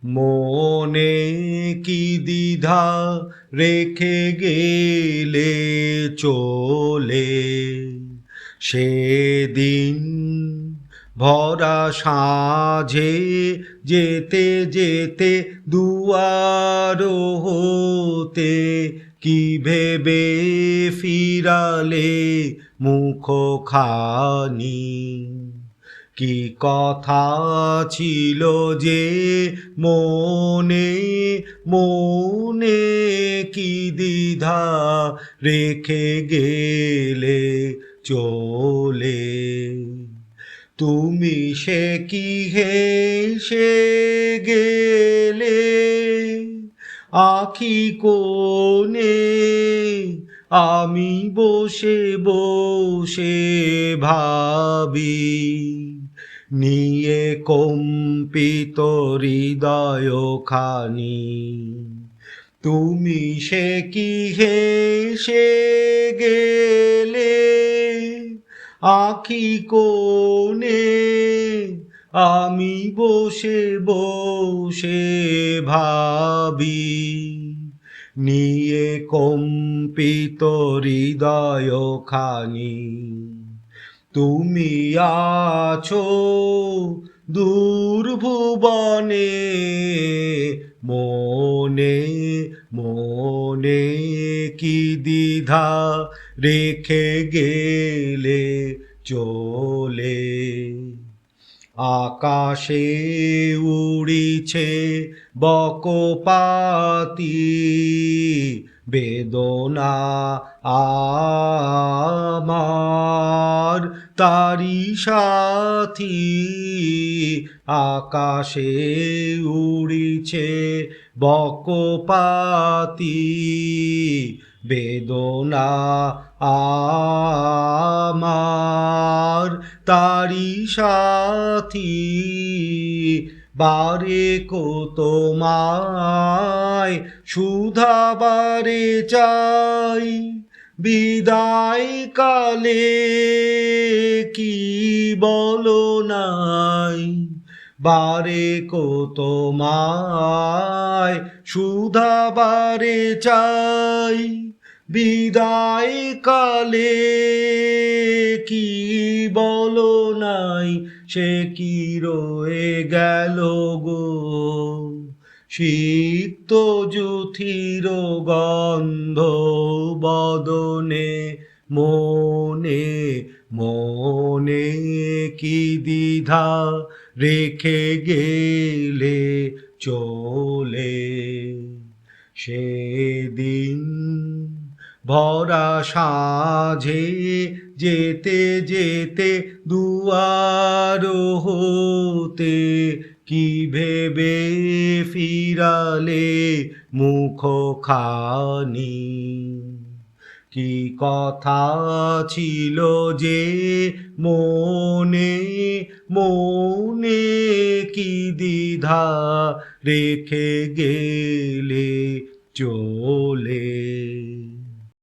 মনে কি দ্বিধা রেখে গেলে চলে, সেদিন ভরা সাঁঝে যেতে যেতে দুয়ার হতে কি ভেবে ফিরালে মুখখানি। কি কথা ছিল যে মনে, মনে কি দ্বিধা রেখে গেলে চলে। তুমি সে কি হেসে গেলে আঁখি কোণে, আমি বসে বসে ভাবি, নিয়ে কম্পিত হৃদয় খানি। তুমি সে কি হেসে গেলে আঁখি কোণে, আমি বসে বসে ভাবি, নিয়ে কম্পিত হৃদয় খানি। তুমি আছো দূর ভুবনে, মনে মনে কি দ্বিধা রেখে গেলে চলে। আকাশে উড়িছে বকপাতি, বেদনা আমার তারি সাথী। আকাশে উড়িছে বকপাতি, বেদনা আমার তারি সাথী। বারে কো তোমায় শুধাবারে চাই, বিদায় কালে কি বলো নাই। বারে কো তোমায় শুধাবারে চাই, বিদায় কালে কি বলো নাই। সে কি রয়ে গেল গো সিক্ত যুথির গন্ধ বদনে, মনে মনে কি দ্বিধা রেখে গেলে চলে। সেদিন ভরা সাঁঝে যেতে যেতে দুয়ার হতে কি ভেবে ফিরালে মুখখানি। কি কথা ছিল যে মনে, মনে কি দ্বিধা রেখে গেলে চলে।